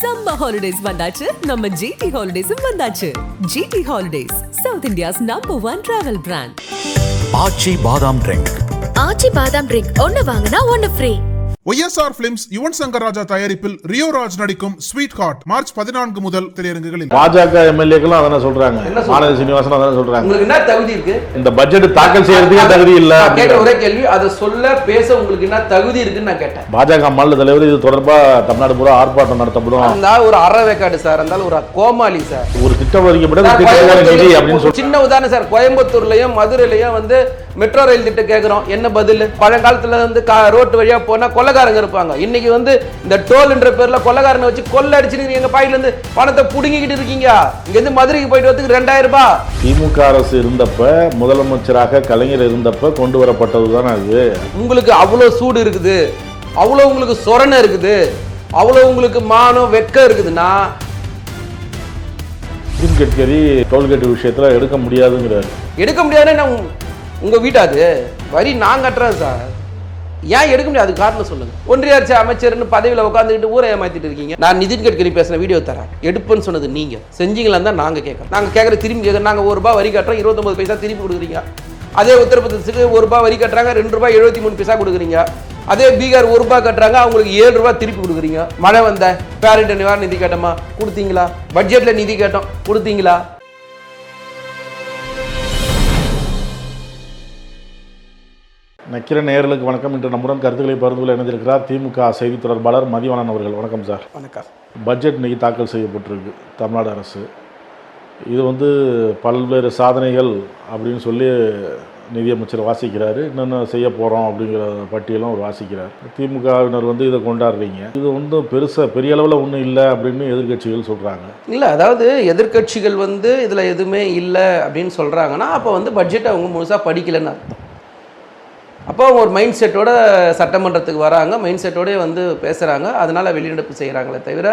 Summer holidays வந்தாச்சு, நம்ம GT Holidays வந்தாச்சு. GT Holidays, South India's #1 travel brand. ஆச்சி பாதாம் ட்ரிங்க். ஆச்சி பாதாம் ட்ரிங்க் ஒன்னு வாங்குனா ஒன்னு free. YSR Films Yuvan Shankar Raja தயாரிப்பில் ரியோ ராஜ் நடிக்கும் ஸ்வீட் ஹார்ட் மார்ச் 14 முதல் திரையரங்குகளில். பாஜக எம்எல்ஏக்களும் அதான சொல்றாங்க, ஆனந்த் சீனிவாசன் அதான சொல்றாங்க. உங்களுக்கு என்ன தகுதி இருக்கு? இந்த பட்ஜெட் தாக்கல் செய்யறதுக்கே தகுதி இல்ல. கேட்ட ஒரே கேள்வி, அதை சொல்ல பேச உங்களுக்கு என்ன தகுதி இருக்குன்னு நான் கேட்டேன். பாஜக மாநில தலைவர் இது தொடர்பா தமிழ்நாடு பூரா ஆர்ப்பாட்டம் நடத்தப்படும். அந்த ஒரு அறவேக்காடு சார், அந்த ஒரு கோமாளி சார், ஒரு திட்டம் அறிவிக்கப்பட்ட சின்ன உதாரணம் சார். கோயம்புத்தூர்லயும் மதுரையிலயும் வந்து மெட்ரோ ரயில் திட்டம் கேட்கிறோம், என்ன பதில்? பழங்காலத்துல வந்து ரோட்டு வழியா போனா கொள்ளக்காரங்க இருப்பாங்க. இன்னைக்கு வந்து இந்த டோல்ன்ற பேர்ல கொள்ளக்காரனை வச்சு கொள்ள அடிச்சுட்டு எங்க பாயில இருந்து பணத்தை புடுங்கிக்கிட்டு இருக்கீங்க. இங்க இருந்து மதுரைக்கு போயிட்டு வரதுக்கு 2000 ரூபாய். திமுக அரசு இருந்தப்ப, முதலமைச்சராக கலைஞர் இருந்தப்ப கொண்டு வரப்பட்டதுதான் அது. உங்களுக்கு அவ்வளவு சூடு இருக்குது, அவ்வளவு உங்களுக்கு சொரணை இருக்குது, அவ்வளவு உங்களுக்கு மானம் வெக்கம் இருக்குதுன்னா நிதின் கட்கரி டோல்கேட் விஷயத்துல எடுக்க முடியாதுங்கிறாரு. எடுக்க முடியாதுன்னா உங்க வீட்டாது வரி நான் கட்டுறேன் சார், ஏன் எடுக்க முடியாது? காரணம் சொல்லுங்க. ஒன்றிய அரசு அமைச்சர்னு பதவியில் உட்காந்துக்கிட்டு ஊரை ஏமாத்திட்டு இருக்கீங்க. நான் நிதின் கட்கரி பேசின வீடியோ தரேன், எடுப்புன்னு சொன்னது நீங்க, செஞ்சீங்களான்னு தான் நாங்க கேட்கறோம். நாங்க கேட்கற திரும்பி கேட்கறோம். நாங்க ₹1 வரி கட்டுறோம், 29 பைசா திருப்பி கொடுக்குறீங்க. அதே உத்தரப்பிரதேசத்துக்கு ₹1 வரி கட்டுறாங்க, ₹2.73 கொடுக்குறீங்க. அதே பீகார் ₹1 கட்டுறாங்க, அவங்களுக்கு ₹7 திருப்பி கொடுக்குறீங்க. மழை வந்த பேரிடர் நிவாரண நிதி கேட்டோமா? கொடுத்தீங்களா? பட்ஜெட்ல நிதி கேட்டோம், கொடுத்தீங்களா? நக்கிர நேயர்களுக்கு வணக்கம். இன்று நம்முடன் கருத்துக்களை பகிர்ந்து இணைந்திருக்கிறார் திமுக செய்தி தொடர்பாளர் மதிவாணன் அவர்கள். வணக்கம் சார். வணக்கம். பட்ஜெட் இன்னைக்கு தாக்கல் செய்யப்பட்டிருக்கு தமிழ்நாடு அரசு. இது வந்து பல்வேறு சாதனைகள் அப்படின்னு சொல்லி நிதியமைச்சர் வாசிக்கிறாரு, என்னென்ன செய்ய போகிறோம் அப்படிங்கிற பட்டியலும் அவர் வாசிக்கிறார். திமுகவினர் வந்து இதை கொண்டாடுறீங்க, இது வந்து பெரிய அளவில் ஒன்றும் இல்லை அப்படின்னு எதிர்கட்சிகள் சொல்கிறாங்க. இல்லை, அதாவது எதிர்கட்சிகள் வந்து இதில் எதுவுமே இல்லை அப்படின்னு சொல்கிறாங்கன்னா அப்போ வந்து பட்ஜெட்டை அவங்க முழுசாக படிக்கலைன்னு அர்த்தம். அப்போ அவங்க ஒரு மைண்ட் செட்டோட சட்டமன்றத்துக்கு வராங்க, மைண்ட் செட்டோடே வந்து பேசுகிறாங்க, அதனால் வெளிநடப்பு செய்கிறாங்களே தவிர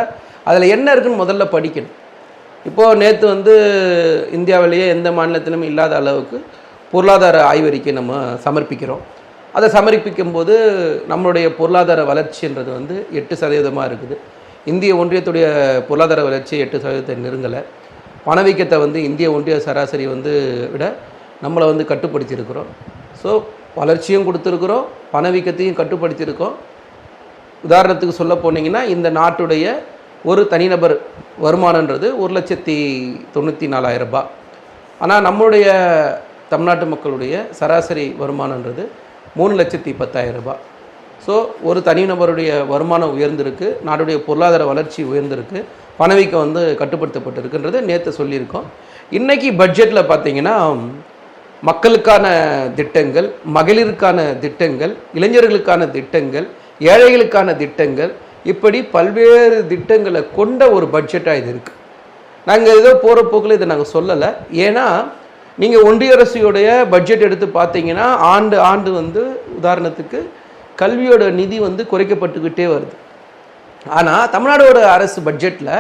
அதில் என்ன இருக்குன்னு முதல்ல படிக்கணும். இப்போது நேற்று வந்து இந்தியாவிலேயே எந்த மாநிலத்திலும் இல்லாத அளவுக்கு பொருளாதார ஆய்வறிக்கை நம்ம சமர்ப்பிக்கிறோம். அதை சமர்ப்பிக்கும் போது நம்மளுடைய பொருளாதார வளர்ச்சின்றது வந்து 8% இருக்குது. இந்திய ஒன்றியத்துடைய பொருளாதார வளர்ச்சி 8% நெருங்கலை. பணவீக்கத்தை வந்து இந்திய ஒன்றிய சராசரி வந்து விட நம்மளை வந்து கட்டுப்படுத்தியிருக்கிறோம். ஸோ வளர்ச்சியும் கொடுத்துருக்குறோம், பணவீக்கத்தையும் கட்டுப்படுத்தியிருக்கோம். உதாரணத்துக்கு சொல்ல போனீங்கன்னா இந்த நாட்டுடைய ஒரு தனிநபர் வருமானன்றது 1,94,000 ரூபாய். ஆனால் நம்மளுடைய தமிழ்நாட்டு மக்களுடைய சராசரி வருமானன்றது 3,10,000 ரூபாய். ஸோ ஒரு தனிநபருடைய வருமானம் உயர்ந்திருக்கு, நாட்டுடைய பொருளாதார வளர்ச்சி உயர்ந்திருக்கு, பணவீக்கம் வந்து கட்டுப்படுத்தப்பட்டிருக்குன்றது நேற்று சொல்லியிருக்கோம். இன்றைக்கி பட்ஜெட்டில் பார்த்தீங்கன்னா மக்களுக்கான திட்டங்கள், மகளிருக்கான திட்டங்கள், இளைஞர்களுக்கான திட்டங்கள், ஏழைகளுக்கான திட்டங்கள், இப்படி பல்வேறு திட்டங்களை கொண்ட ஒரு பட்ஜெட்டாக இது இருக்குது. நாங்கள் ஏதோ போகிற போக்கில் இதை நாங்கள் சொல்லலை. ஏன்னா நீங்கள் ஒன்றிய அரசுடைய பட்ஜெட் எடுத்து பார்த்தீங்கன்னா ஆண்டு வந்து உதாரணத்துக்கு கல்வியோட நிதி வந்து குறைக்கப்பட்டுக்கிட்டே வருது. ஆனால் தமிழ்நாடோட அரசு பட்ஜெட்டில்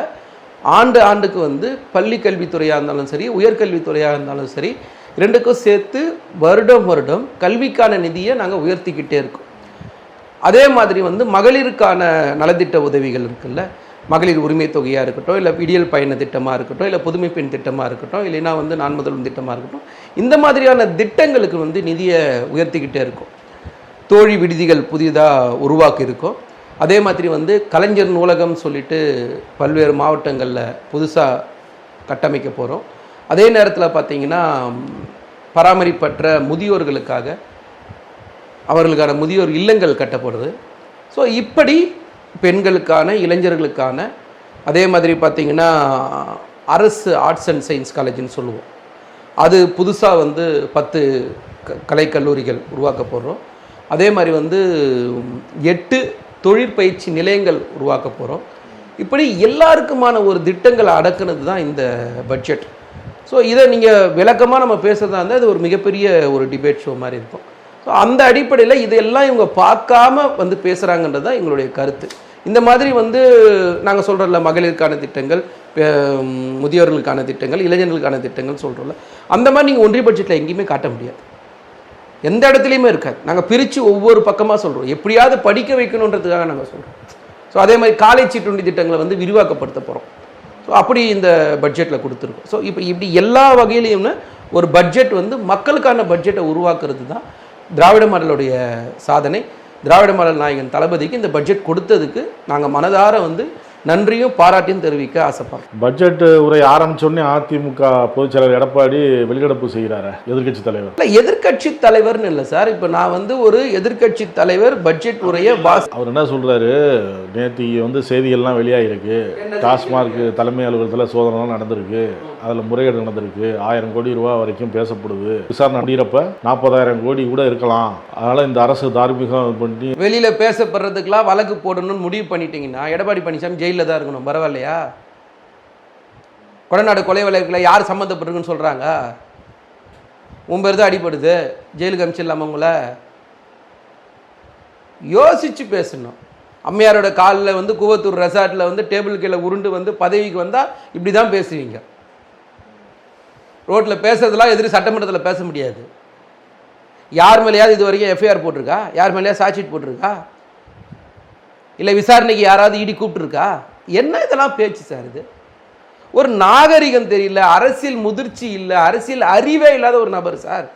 ஆண்டுக்கு வந்து பள்ளி கல்வித்துறையாக இருந்தாலும் சரி, உயர்கல்வித்துறையாக இருந்தாலும் சரி, ரெண்டுக்கும் சேர்த்து வருடம் கல்விக்கான நிதியை நாங்கள் உயர்த்திக்கிட்டே இருக்கோம். அதே மாதிரி வந்து மகளிருக்கான நலத்திட்ட உதவிகள் இருக்குல்ல, மகளிர் உரிமை தொகையாக இருக்கட்டும், இல்லை விடியல் பயண திட்டமாக இருக்கட்டும், இல்லை புதுமை பெண் திட்டமாக இருக்கட்டும், இல்லைன்னா வந்து நான் முதல்வன் திட்டமாக இருக்கட்டும், இந்த மாதிரியான திட்டங்களுக்கு வந்து நிதியை உயர்த்திக்கிட்டே இருக்கும். தோழி விடுதிகள் புதிதாக உருவாக்கி இருக்கோம். அதே மாதிரி வந்து கலைஞர் நூலகம் சொல்லிட்டு பல்வேறு மாவட்டங்களில் புதுசாக கட்டமைக்க போகிறோம். அதே நேரத்தில் பார்த்திங்கன்னா பராமரிப்பற்ற முதியோர்களுக்காக அவர்களுக்கான முதியோர் இல்லங்கள் கட்டப்படுது. ஸோ இப்படி பெண்களுக்கான, இளைஞர்களுக்கான, அதே மாதிரி பார்த்திங்கன்னா அரசு ஆர்ட்ஸ் அண்ட் சயின்ஸ் காலேஜ்னு சொல்லுவோம், அது புதுசாக வந்து 10 கலைக்கல்லூரிகள் உருவாக்க போகிறோம். அதே மாதிரி வந்து 8 தொழிற்பயிற்சி நிலையங்கள் உருவாக்க போகிறோம். இப்படி எல்லாருக்குமான ஒரு திட்டங்களை அடக்குனது தான் இந்த பட்ஜெட். ஸோ இதை நீங்கள் விளக்கமாக நம்ம பேசுகிறதா இருந்தால் இது ஒரு மிகப்பெரிய ஒரு டிபேட் ஷோ மாதிரி இருக்கும். ஸோ அந்த அடிப்படையில் இதெல்லாம் இவங்க பார்க்காம வந்து பேசுகிறாங்கன்றது தான் எங்களுடைய கருத்து. இந்த மாதிரி வந்து நாங்கள் சொல்கிறோம்ல, மகளிருக்கான திட்டங்கள், முதியோர்களுக்கான திட்டங்கள், இளைஞர்களுக்கான திட்டங்கள் சொல்கிறோம்ல, அந்த மாதிரி நீங்கள் ஒன்றிய பட்ஜெட்டில் எங்கேயுமே காட்ட முடியாது, எந்த இடத்துலையுமே இருக்காது. நாங்கள் பிரித்து ஒவ்வொரு பக்கமாக சொல்கிறோம், எப்படியாவது படிக்க வைக்கணுன்றதுக்காக நாங்கள் சொல்கிறோம். ஸோ அதே மாதிரி காலை சீட்டுண்டி திட்டங்களை வந்து விரிவாக்கப்படுத்த போகிறோம். ஸோ அப்படி இந்த பட்ஜெட்டில் கொடுத்துருக்கோம். ஸோ இப்போ இப்படி எல்லா வகையிலையும்னு ஒரு பட்ஜெட் வந்து மக்களுக்கான பட்ஜெட்டை உருவாக்குறது தான் திராவிட மாடலுடைய சாதனை. திராவிட மாடல் நாயகன் தளபதிக்கு இந்த பட்ஜெட் கொடுத்ததுக்கு நாங்கள் மனதார வந்து நன்றியும் பாராட்டியும் தெரிவிக்க ஆசைப்படுறோம். பட்ஜெட் உரை ஆரம்பிச்சோடனே அதிமுக பொதுச் செயலர் எடப்பாடி வெளிநடப்பு செய்கிறாரு, எதிர்க்கட்சி தலைவர். இல்லை, எதிர்கட்சி தலைவர்னு இல்லை சார். இப்போ நான் வந்து ஒரு எதிர்கட்சி தலைவர் பட்ஜெட் உரையை அவர் என்ன சொல்றாரு, நேற்று வந்து செய்திகள்லாம் வெளியாகிருக்கு, டாஸ்மார்க் தலைமை அலுவலகத்தில் சோதனைலாம் நடந்திருக்கு, அதில் முறைகேடு நடந்திருக்கு, 1000 கோடி ரூபா வரைக்கும் பேசப்படுது, விசாரணை முடிகிறப்ப 40,000 கோடி கூட இருக்கலாம், அதனால இந்த அரசு தார்மீகம் பண்ணி வெளியில் பேசப்படுறதுக்கெல்லாம் வழக்கு போடணும்னு முடிவு பண்ணிட்டீங்கன்னா எடப்பாடி பழனிசாமி ஜெயிலில் தான் இருக்கணும். பரவாயில்லையா? கொடநாடு கொலை வழக்கில் யார் சம்மந்தப்பட்டிருக்குன்னு சொல்கிறாங்க? உன் பேர் தான் அடிப்படுது, ஜெயிலுக்கு அமிச்சிடலாமா? உங்களை யோசிச்சு பேசணும். அம்மையாரோட காலில் வந்து கூவத்தூர் ரெசார்ட்டில் வந்து டேபிள் கீழே உருண்டு வந்து பதவிக்கு வந்தால் இப்படி தான் பேசுவீங்க. ரோட்டில் பேசுறதுலாம் எதிரி சட்டமன்றத்தில் பேச முடியாது. யார் மேலேயாவது இது வரைக்கும் எஃப்ஐஆர் போட்டிருக்கா? யார் மேலேயாவது சார்ஜ்ஷீட் போட்டிருக்கா? இல்லை விசாரணைக்கு யாராவது இடி கூப்பிட்டுருக்கா? என்ன இதெல்லாம் பேச்சு சார்? இது ஒரு நாகரிகம் தெரியல, அரசியல் முதிர்ச்சி இல்லை, அரசியல் அறிவே இல்லாத ஒரு நபர் சார்.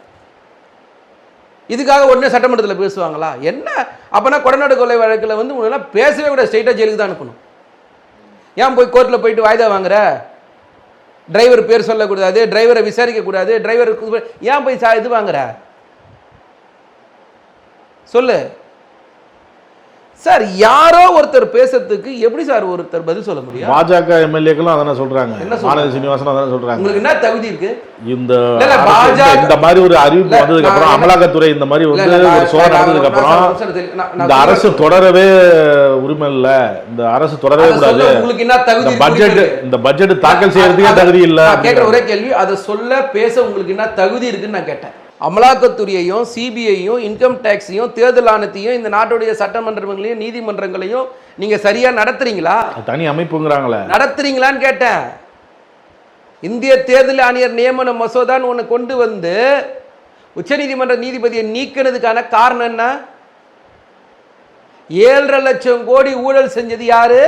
இதுக்காக உடனே சட்டமன்றத்தில் பேசுவாங்களா? என்ன அப்போனா கொடநாடு கொலை வழக்கில் வந்து உங்களெல்லாம் பேசவே கூட ஸ்ட்ரெயிட்டாக ஜெயிலுக்கு தான் அனுப்பணும். ஏன் போய் கோர்ட்டில் போயிட்டு வாய்தா வாங்குற? டிரைவர் பேர் சொல்லக்கூடாது, டிரைவரை விசாரிக்கக்கூடாது, டிரைவருக்கு ஏன் போய் இது வாங்குற? சொல்லு சார். யாரோ ஒருத்தர் பேசுறதுக்கு எப்படி சார் ஒருத்தர் பதில் சொல்ல முடியும்? பாஜக எம்எல்ஏக்களும் அதான சொல்றாங்க, மாணவி சீனிவாசன் அதான சொல்றாங்க. உங்களுக்கு என்ன தகுதி இருக்கு? இந்த மாதிரி ஒரு அறிவிப்பு வந்ததுக்கு அப்புறம், அமலாக்கத்துறை இந்த மாதிரி வந்து ஒரு சோதனை நடந்ததுக்கு அப்புறம் இந்த அரசு தொடரவே உரிமை இல்ல, இந்த அரசு தொடரவே கூடாது, உங்களுக்கு என்ன தகுதி? இந்த பட்ஜெட் தாக்கல் செய்யறதுக்கே தகுதி இல்ல. கேட்கிற ஒரே கேள்வி, அதை சொல்ல பேச உங்களுக்கு என்ன தகுதி இருக்குன்னு நான் கேட்டேன். அமலாக்கத்துறையையும் சிபிஐயும் இன்கம் டேக்ஸையும் தேர்தல் ஆணையத்தையும் இந்த நாட்டுடைய சட்டமன்றங்களையும் நீதிமன்றங்களையும் நீங்க சரியா நடத்துறீங்களா? தனி அமைப்புங்கிறாங்களே, நடத்துறீங்களான்னு கேட்டேன். இந்திய தேர்தல் ஆணையர் நியமன மசோதான்னு ஒன்று கொண்டு வந்து உச்சநீதிமன்ற நீதிபதியை நீக்கினதுக்கான காரணம் என்ன? 7.5 லட்சம் கோடி ஊழல் செஞ்சது யாரு?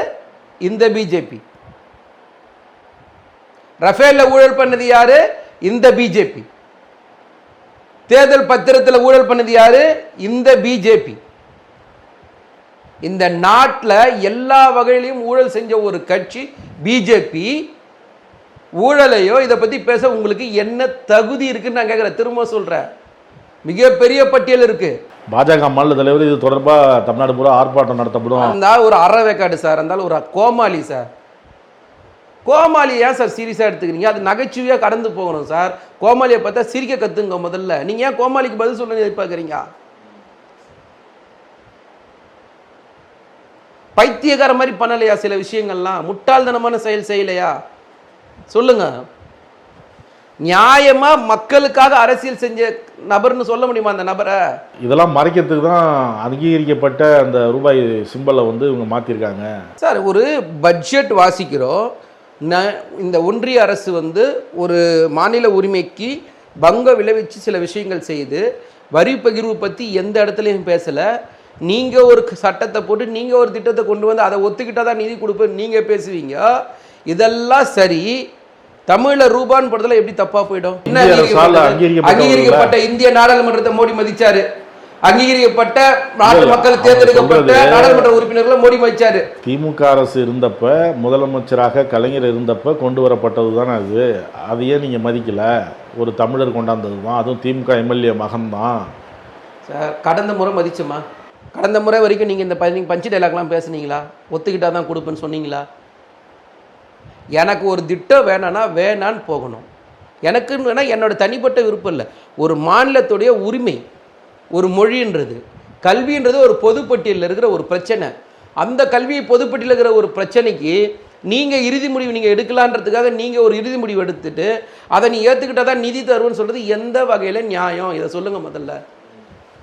இந்த பிஜேபி. ரஃபேல்ல ஊழல் பண்ணது யாரு? இந்த பிஜேபி. தேர்தல் பத்திரத்தில் ஊழல் பண்ணது யாரு? இந்த பிஜேபி. இந்த நாட்டில் எல்லா வகையிலையும் ஊழல் செஞ்ச ஒரு கட்சி பிஜேபி. ஊழலையோ இதை பத்தி பேச உங்களுக்கு என்ன தகுதி இருக்குன்னு நான் கேட்கிறேன். திரும்ப சொல்றேன், மிகப்பெரிய பட்டியல் இருக்கு. பாஜக மாநில தலைவர் இது தொடர்பா தமிழ்நாடு பூரா ஆர்ப்பாட்டம் நடத்தப்படும். அந்த ஒரு அறவேக்காடு சார், அந்த ஒரு கோமாளி சார். கோமாளியை ஏன் சார் சீரியஸாக எடுத்துக்கிறீங்க? அது நகைச்சுவையாக கடந்து போகணும் சார். கோமாளியை பார்த்தா சிரிக்க கற்றுங்க முதல்ல. நீங்கள் ஏன் கோமாளிக்கு பதில் சொல்ல எதிர்பார்க்குறீங்க? பைத்தியக்கார மாதிரி பண்ணலையா சில விஷயங்கள்லாம்? முட்டாள்தனமான செயல் செய்யலையா? சொல்லுங்க. நியாயமா மக்களுக்காக அரசியல் செஞ்ச நபர்னு சொல்ல முடியுமா அந்த நபரை? இதெல்லாம் மறைக்கிறதுக்கு தான் அங்கீகரிக்கப்பட்ட அந்த ரூபாய் சிம்பலை வந்து இவங்க மாற்றிருக்காங்க சார். ஒரு பட்ஜெட் வாசிக்கிறோம், இந்த ஒன்றிய அரசு வந்து ஒரு மாநில உரிமைக்கு பங்க விளைவிச்சு சில விஷயங்கள் செய்து வரி பகிர்வு பற்றி எந்த இடத்துலையும் பேசலை. நீங்கள் ஒரு சட்டத்தை போட்டு நீங்கள் ஒரு திட்டத்தை கொண்டு வந்து அதை ஒத்துக்கிட்டா தான் நிதி கொடுப்பேன் நீங்கள் பேசுவீங்க. இதெல்லாம் சரி. தமிழில் ரூபான்னு படத்தில் எப்படி தப்பா போயிடும்? அங்கீகரிக்கப்பட்ட இந்திய நாடாளுமன்றத்தை மோடி மதிச்சாரு. அங்கீகரிக்கப்பட்ட நாட்டு மக்கள் தேர்ந்தெடுக்கப்பட்ட நாடாளுமன்ற உறுப்பினர்களை மோடி மதிச்சாரு. திமுக அரசு இருந்தப்ப, முதலமைச்சராக கலைஞர் இருந்தப்ப கொண்டு வரப்பட்டது தானே அது. அதையே நீங்க மதிக்கல. ஒரு தமிழர் கொண்டாந்தது தான், அதுவும் திமுக எம்எல்ஏ மகன் தான் சார். கடந்த முறை மதிச்சோமா? கடந்த முறை வரைக்கும் நீங்க இந்த பஞ்சு டைலாக்லாம் பேசுனீங்களா? ஒத்துக்கிட்டா தான் கொடுப்பேன்னு சொன்னீங்களா? எனக்கு ஒரு திட்டம் வேணான்னா வேணான்னு போகணும். எனக்குன்னு வேணா என்னோட தனிப்பட்ட விருப்பம் இல்லை. ஒரு மாநிலத்துடைய உரிமை, ஒரு மொழின்றது, கல்வின்றது ஒரு பொதுப்பட்டியலில் இருக்கிற ஒரு பிரச்சனை. அந்த கல்வியை பொதுப்பட்டியலில் இருக்கிற ஒரு பிரச்சனைக்கு நீங்கள் இறுதி முடிவு நீங்கள் எடுக்கலான்றதுக்காக நீங்கள் ஒரு இறுதி முடிவு எடுத்துட்டு அதை நீ ஏற்றுக்கிட்டால் தான் நிதி தருவேன்னு சொல்கிறது எந்த வகையில் நியாயம்? இதை சொல்லுங்கள் முதல்ல.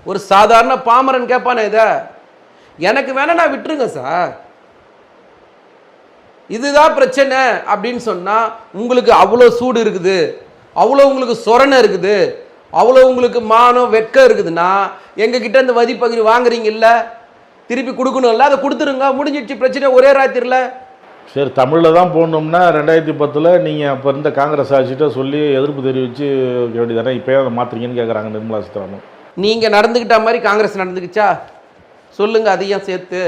ஒரு சாதாரண பாமரன் கேட்பானே இதை. எனக்கு வேணா நான் விட்டுருங்க சார், இதுதான் பிரச்சனை அப்படின்னு சொன்னால் உங்களுக்கு அவ்வளோ சூடு இருக்குது, அவ்வளோ உங்களுக்கு சொரணை இருக்குது, அவ்வளோ உங்களுக்கு மானம் வெட்கம் இருக்குதுன்னா எங்ககிட்ட இந்த வரி பகிர்வு வாங்குறீங்கல்ல? திருப்பி கொடுக்கணும்ல, அதை கொடுத்துருங்க, முடிஞ்சிடுச்சு பிரச்சனை ஒரே ராத்திரில. சரி, தமிழில் தான் போடணும்னா 2010 நீங்கள் அப்போ இருந்த காங்கிரஸ் ஆட்சிகிட்ட சொல்லி எதிர்ப்பு தெரிவித்து வேண்டியதானே, இப்போ அதை மாற்றுறீங்கன்னு கேட்குறாங்க நிர்மலா சீதாராமன். நீங்கள் நடந்துக்கிட்ட மாதிரி காங்கிரஸ் நடந்துக்கிச்சா சொல்லுங்க, அதையும் சேர்த்து.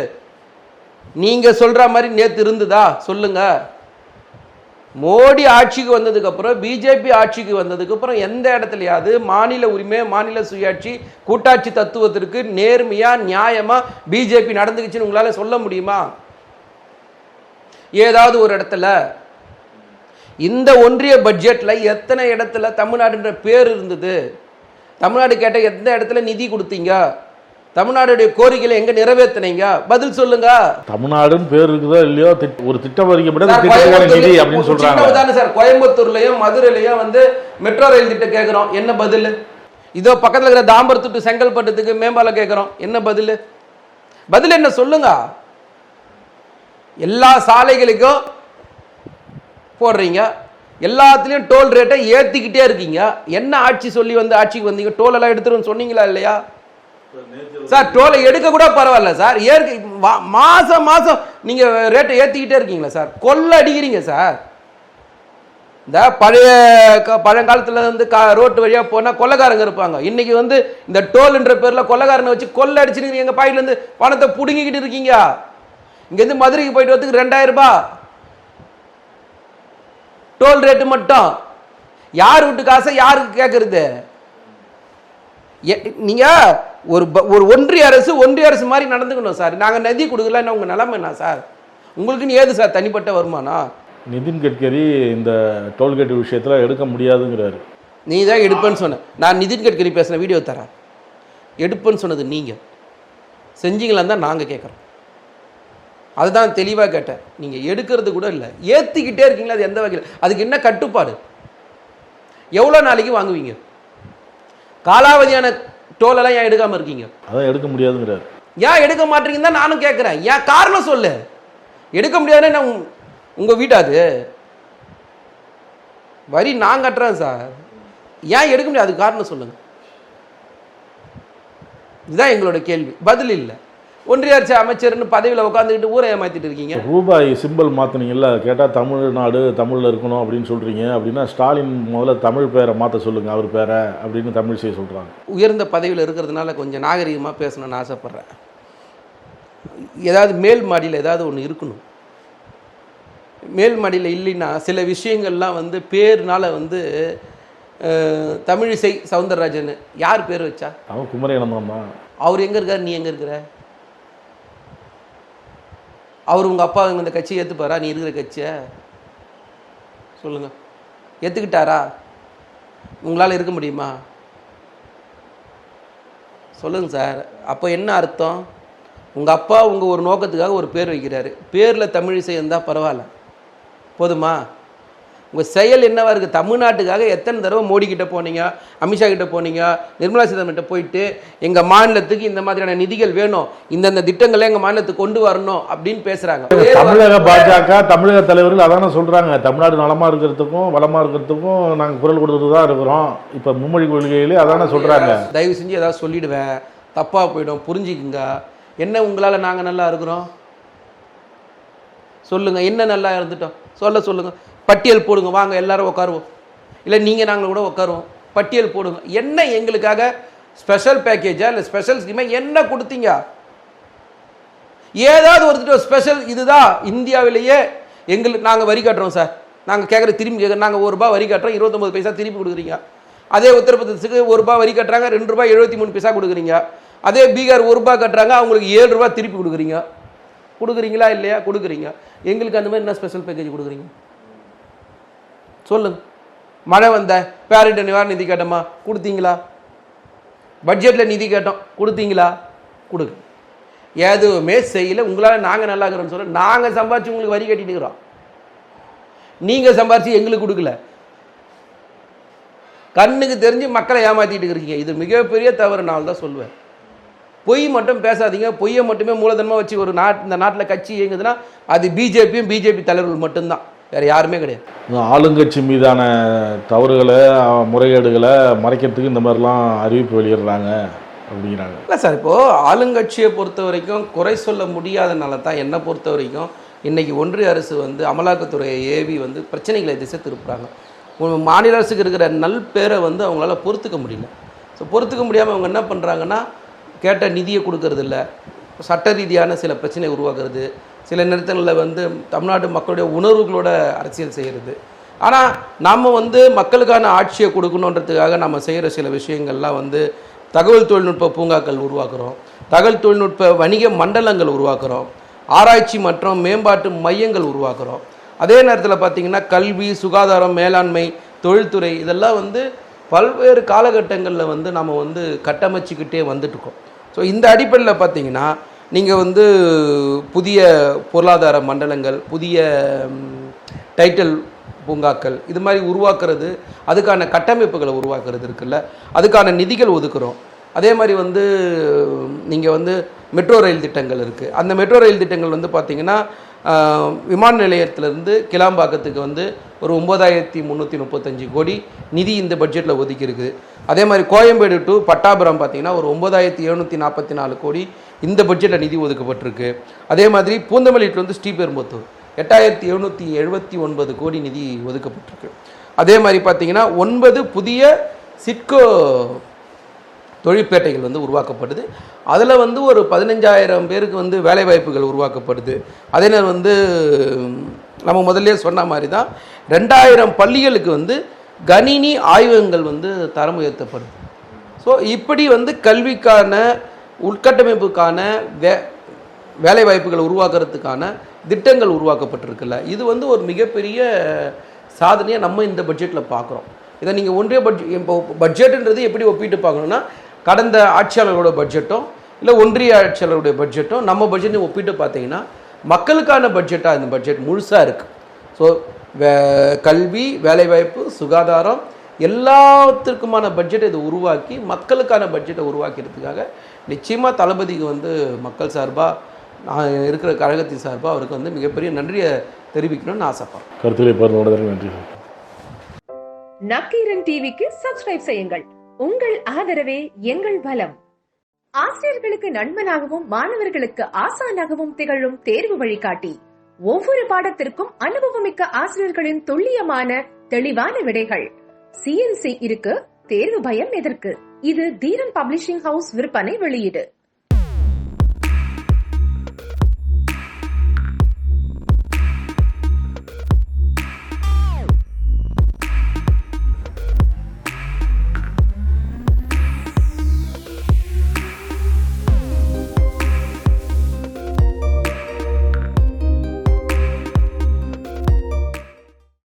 நீங்கள் சொல்கிற மாதிரி நேற்று இருந்துதா சொல்லுங்க. மோடி ஆட்சிக்கு வந்ததுக்கப்புறம், பிஜேபி ஆட்சிக்கு வந்ததுக்கப்புறம் எந்த இடத்துலையாவது மாநில உரிமை, மாநில சுயாட்சி, கூட்டாட்சி தத்துவத்திற்கு நேர்மையாக நியாயமாக பிஜேபி நடந்துக்குச்சுன்னு உங்களால் சொல்ல முடியுமா? ஏதாவது ஒரு இடத்துல இந்த ஒன்றிய பட்ஜெட்டில் எத்தனை இடத்துல தமிழ்நாடுன்ற பேர் இருந்தது? தமிழ்நாடு கேட்ட எந்த இடத்துல நிதி கொடுத்தீங்க? தமிழ்நாடுடைய கோரிக்கைகளை எங்க நிறைவேற்றினீங்க? பதில் சொல்லுங்க. தமிழ்நாடுன்னு பேர் இருக்குதோ இல்லையோ, ஒரு திட்டம் வரைக்கப்பட்ட நிதி அப்படின்னு சொல்றாங்க சார். கோயம்புத்தூர்லயும் மதுரையிலயும் வந்து மெட்ரோ ரயில் திட்டம் கேட்கிறோம், என்ன பதில்? இதோ பக்கத்தில் இருக்கிற தாம்பரத்து டு செங்கல்பட்டுக்கு மேம்பாலம் கேட்கிறோம், என்ன பதில்? பதில் என்ன சொல்லுங்க. எல்லா சாலைகளுக்கும் போடுறீங்க, எல்லாத்துலேயும் டோல் ரேட்டை ஏற்றிக்கிட்டே இருக்கீங்க. என்ன ஆட்சி சொல்லி வந்து ஆட்சிக்கு வந்தீங்க? டோல் எல்லாம் எடுத்துருன்னு சொன்னீங்களா இல்லையா சார்? டோலை எடுக்க கூட பரவாயில்ல சார், மாதம் மாதம் நீங்கள் ரேட்டை ஏற்றிக்கிட்டே இருக்கீங்களா சார்? கொள்ள அடிக்கிறீங்க சார். இந்த பழங்காலத்தில் வந்து ரோட்டு வழியாக போனால் கொள்ளைக்காரங்க இருப்பாங்க. இன்னைக்கு வந்து இந்த டோல்ன்ற பேரில் கொள்ளைக்காரனை வச்சு கொள்ளை அடிச்சுட்டு எங்கள் பாயிலேருந்து பணத்தை பிடுங்கிக்கிட்டு இருக்கீங்க. இங்கேருந்து மதுரைக்கு போயிட்டு வரதுக்கு 2000 ரூபாய் டோல் ரேட்டு மட்டும். யார் வீட்டு காசை யாருக்கு கேட்கறது? நீங்க ஒரு ஒன்றிய அரசு மாதிரி நடந்துக்கணும் சார். நாங்கள் நிதி கொடுக்கல, உங்க நிலைமை என்ன சார்? உங்களுக்கு ஏது சார் தனிப்பட்ட வருமானம்? நிதின் கட்கரி இந்த டோல்கேட் விஷயத்தில் எடுக்க முடியாதுங்கிறாரு. நீ தான் எடுப்பேன்னு சொன்ன. நான் நிதின் கட்கரி பேசின வீடியோ தரேன். எடுப்பேன்னு சொன்னது நீங்கள் செஞ்சீங்களான்னு தான் நாங்கள் கேட்குறோம். அதுதான் தெளிவாக கேட்டேன். நீங்கள் எடுக்கிறது கூட இல்லை, ஏற்றிக்கிட்டே இருக்கீங்களா? அது எந்த வகையில்? அதுக்கு என்ன கட்டுப்பாடு? எவ்வளோ நாளைக்கு வாங்குவீங்க? காலாவதியான டோலெல்லாம் ஏன் எடுக்காமல் இருக்கீங்க? அதான் எடுக்க முடியாதுங்கிறார். ஏன் எடுக்க மாட்டீங்கன்னு தான் நானும் கேட்குறேன். ஏன் காரணம் சொல்லு. எடுக்க முடியாதுன்னு உங்கள் வீட்டாது வரி நான் கட்டுறேன் சார், ஏன் எடுக்க முடியாது? அதுக்கு காரணம் சொல்லுங்கள். இதுதான் எங்களோட கேள்வி, பதில் இல்லை. ஒன்றிய அரசு அமைச்சர்னு பதவியில் உட்காந்துக்கிட்டு ஊரை ஏமாற்றிட்டு இருக்கீங்க. ரூபாய் சிம்பிள் மாற்றினீங்கல்ல, கேட்டால் தமிழ்நாடு தமிழில் இருக்கணும் அப்படின்னு சொல்கிறீங்க. அப்படின்னா ஸ்டாலின் முதல்ல தமிழ் பேரை மாற்ற சொல்லுங்கள், அவர் பேரை அப்படின்னு தமிழ் செய்ய சொல்கிறாங்க. உயர்ந்த பதவியில் இருக்கிறதுனால கொஞ்சம் நாகரிகமாக பேசணும்னு ஆசைப்பட்றேன். ஏதாவது மேல் மாடியில் ஏதாவது ஒன்று இருக்கணும். மேல் மாடியில் இல்லைன்னா சில விஷயங்கள்லாம் வந்து பேர்னால வந்து தமிழிசை சவுந்தரராஜன் யார் பேர் வச்சா? அவன் குமரேனம் தான். அவர் எங்கே இருக்கார், நீ எங்கே இருக்கிற? அவர் உங்கள் அப்பா இந்த கட்சியை ஏற்றுப்பாரா? நீ இருக்கிற கட்சியை சொல்லுங்கள். ஏற்றுக்கிட்டாரா? உங்களால் இருக்க முடியுமா? சொல்லுங்கள் சார். அப்போ என்ன அர்த்தம்? உங்கள் அப்பா உங்கள் ஒரு நோக்கத்துக்காக ஒரு பேர் வைக்கிறாரு, பேரில் தமிழிசை இருந்தால் பரவாயில்ல, போதுமா? உங்கள் செயல் என்னவா இருக்குது? தமிழ்நாட்டுக்காக எத்தனை தடவை மோடி கிட்ட போனீங்க, அமித்ஷா கிட்ட போனீங்க, நிர்மலா சீதாராமன் கிட்ட போயிட்டு எங்கள் மாநிலத்துக்கு இந்த மாதிரியான நிதிகள் வேணும், இந்தந்த திட்டங்களை எங்கள் மாநிலத்துக்கு கொண்டு வரணும் அப்படின்னு பேசுகிறாங்க. தமிழக பாஜக தமிழக தலைவர்கள் அதான சொல்கிறாங்க. தமிழ்நாடு நலமாக இருக்கிறதுக்கும் வளமாக இருக்கிறதுக்கும் நாங்கள் குரல் கொடுத்துட்டு தான் இருக்கிறோம். இப்போ மும்மொழி கொள்கையிலே அதான சொல்கிறாங்க. தயவு செஞ்சு ஏதாவது சொல்லிவிடுவேன், தப்பாக போயிடும், புரிஞ்சுக்குங்க. என்ன உங்களால் நாங்கள் நல்லா இருக்கிறோம் சொல்லுங்கள். என்ன நல்லா இருந்துட்டோம் சொல்லுங்கள். பட்டியல் போடுங்க, வாங்க எல்லாரும் உட்காருவோம். இல்லை நீங்கள் நாங்கள் கூட உட்காருவோம், பட்டியல் போடுங்க. என்ன எங்களுக்காக ஸ்பெஷல் பேக்கேஜா இல்லை ஸ்பெஷல் ஸ்கீமா என்ன கொடுத்தீங்க? ஏதாவது ஒரு ஸ்பெஷல் இதுதான் இந்தியாவிலேயே எங்களுக்கு நாங்கள் வரி கட்டுறோம் சார், நாங்கள் கேட்குற திரும்பி கேட்குறோம், நாங்கள் ₹1 வரி கட்டுறோம், 29 பைசா திருப்பி கொடுக்குறீங்க. அதே உத்தரப்பிரதேசத்துக்கு ₹1 வரி கட்டுறாங்க, ₹2.73 கொடுக்குறீங்க. அதே பீகார் ₹1 கட்டுறாங்க, அவங்களுக்கு ₹7 திருப்பி கொடுக்குறீங்களா இல்லையா? கொடுக்குறீங்க. எங்களுக்கு அந்த மாதிரி என்ன ஸ்பெஷல் பேக்கேஜ் கொடுக்குறீங்க சொல்லுங்க. மழை வந்த பேரிடர் நிவாரண நிதி கேட்டோமா? கொடுத்தீங்களா? பட்ஜெட்டில் நிதி கேட்டோம், கொடுத்தீங்களா? கொடுங்க. எதுவுமே செய்யலை. உங்களால் நாங்கள் நல்லா இருக்கிறோம்னு சொல்ல, நாங்கள் சம்பாரிச்சு உங்களுக்கு வரி கட்டிட்டு இருக்கிறோம், நீங்கள் சம்பாரிச்சு எங்களுக்கு கொடுக்கல. கண்ணுக்கு தெரிஞ்சு மக்களை ஏமாற்றிட்டு இருக்கீங்க. இது மிகப்பெரிய தவறு. நான் தான் சொல்லுவேன், பொய் மட்டும் பேசாதீங்க. பொய்யை மட்டுமே மூலதனமாக வச்சு ஒரு இந்த நாட்டில் கட்சி இயங்குதுன்னா அது பிஜேபியும் பிஜேபி தலைவர்கள் மட்டும்தான், வேறு யாருமே கிடையாது. ஆளுங்கட்சி மீதான தவறுகளை முறைகேடுகளை மறைக்கிறதுக்கு இந்த மாதிரிலாம் அறிவிப்பு வெளியிடுறாங்க அப்படிங்கிறாங்க. இல்லை சார், இப்போது ஆளுங்கட்சியை பொறுத்த வரைக்கும் குறை சொல்ல முடியாதனால தான் என்னை பொறுத்த வரைக்கும் இன்றைக்கி ஒன்றிய அரசு வந்து அமலாக்கத்துறையை ஏவி வந்து பிரச்சனைகளை திசை திருப்புறாங்க. மாநில அரசுக்கு இருக்கிற நல் பேரை வந்து அவங்களால பொறுத்துக்க முடியல. ஸோ பொறுத்துக்க முடியாமல் அவங்க என்ன பண்ணுறாங்கன்னா, கேட்ட நிதியை கொடுக்கறதில்ல, சட்ட ரீதியான சில பிரச்சனை உருவாக்குறது, சில நேரங்களில் வந்து தமிழ்நாட்டு மக்களுடைய உணர்வுகளோட அரசியல் செய்கிறது. ஆனால் நாம் வந்து மக்களுக்கான ஆட்சியை கொடுக்கணுன்றதுக்காக நம்ம செய்கிற சில விஷயங்கள்லாம் வந்து தகவல் தொழில்நுட்ப பூங்காக்கள் உருவாக்குறோம், தகவல் தொழில்நுட்ப வணிக மண்டலங்கள் உருவாக்குறோம், ஆராய்ச்சி மற்றும் மேம்பாட்டு மையங்கள் உருவாக்குறோம். அதே நேரத்தில் பார்த்திங்கன்னா கல்வி, சுகாதாரம், மேலாண்மை, தொழில்துறை இதெல்லாம் வந்து பல்வேறு காலகட்டங்களில் வந்து நம்ம வந்து கட்டமைச்சிக்கிட்டே வந்துட்டுருக்கோம். ஸோ இந்த அடிப்படையில் பார்த்திங்கன்னா நீங்கள் வந்து புதிய பொருளாதார மண்டலங்கள், புதிய டைட்டில் பூங்காக்கள் இது மாதிரி உருவாக்குறது, அதுக்கான கட்டமைப்புகளை உருவாக்குறது இருக்குல்ல, அதுக்கான நிதிகள் ஒதுக்குறோம். அதே மாதிரி வந்து நீங்கள் வந்து மெட்ரோ ரயில் திட்டங்கள் இருக்குது. அந்த மெட்ரோ ரயில் திட்டங்கள் வந்து பார்த்திங்கன்னா விமான நிலையத்திலேருந்து கிளாம்பாக்கத்துக்கு வந்து ஒரு 9335 கோடி நிதி இந்த பட்ஜெட்டில் ஒதுக்கி இருக்குது. அதே மாதிரி கோயம்பேடு டு பட்டாபுரம் பார்த்திங்கன்னா ஒரு 9744 கோடி இந்த பட்ஜெட்டில் நிதி ஒதுக்கப்பட்டிருக்கு. அதே மாதிரி பூந்தமல்லியிலேருந்து ஸ்ரீபெரும்புத்தூர் 8779 கோடி நிதி ஒதுக்கப்பட்டிருக்கு. அதே மாதிரி பார்த்திங்கன்னா 9 புதிய சிட்கோ தொழிற்பேட்டைகள் வந்து உருவாக்கப்படுது. அதில் வந்து ஒரு 15000 பேருக்கு வந்து வேலைவாய்ப்புகள் உருவாக்கப்படுது. அதே நேரம் வந்து நம்ம முதல்ல சொன்ன மாதிரி தான் 2000 பள்ளிகளுக்கு வந்து கணினி ஆய்வகங்கள் வந்து தரம் உயர்த்தப்படுது. ஸோ இப்படி வந்து கல்விக்கான உள்கட்டமைப்புக்கான வேலைவாய்ப்புகளை உருவாக்குறதுக்கான திட்டங்கள் உருவாக்கப்பட்டிருக்குல்ல, இது வந்து ஒரு மிகப்பெரிய சாதனையை நம்ம இந்த பட்ஜெட்டில் பார்க்குறோம். இதை நீங்கள் ஒன்றிய இப்போ பட்ஜெட்டுன்றது எப்படி ஒப்பிட்டு பார்க்கணுன்னா, கடந்த ஆட்சியாளர்களோட பட்ஜெட்டும் இல்லை ஒன்றிய ஆட்சியாளருடைய பட்ஜெட்டும் நம்ம பட்ஜெட்டையும் ஒப்பிட்டு பார்த்தீங்கன்னா மக்களுக்கான பட்ஜெட்டாக இந்த பட்ஜெட் முழுசாக இருக்குது. ஸோ கல்வி, வேலைவாய்ப்பு, சுகாதாரம் எல்லாத்திற்குமான பட்ஜெட்டை இதை உருவாக்கி மக்களுக்கான பட்ஜெட்டை உருவாக்கிறதுக்காக நிச்சயமாக தளபதிக்கு வந்து மக்கள் சார்பாக, நான் இருக்கிற கழகத்தின் சார்பாக அவருக்கு வந்து மிகப்பெரிய நன்றியை தெரிவிக்கணும்னு ஆசைப்படுறேன். கருத்துக்களை பகிர்ந்ததற்கு நன்றி. நக்கீரன் டிவிக்கு சப்ஸ்கிரைப் செய்யுங்கள். உங்கள் ஆதரவே எங்கள் பலம். ஆசிரியர்களுக்கு நண்பனாகவும் மாணவர்களுக்கு ஆசானாகவும் திகழும் தேர்வு வழிகாட்டி. ஒவ்வொரு பாடத்திற்கும் அனுபவமிக்க ஆசிரியர்களின் துல்லியமான தெளிவான விடைகள். CNC இருக்கு, தேர்வு பயம் எதற்கு? இது தீரன் பப்ளிஷிங் ஹவுஸ் விற்பனை வெளியீடு.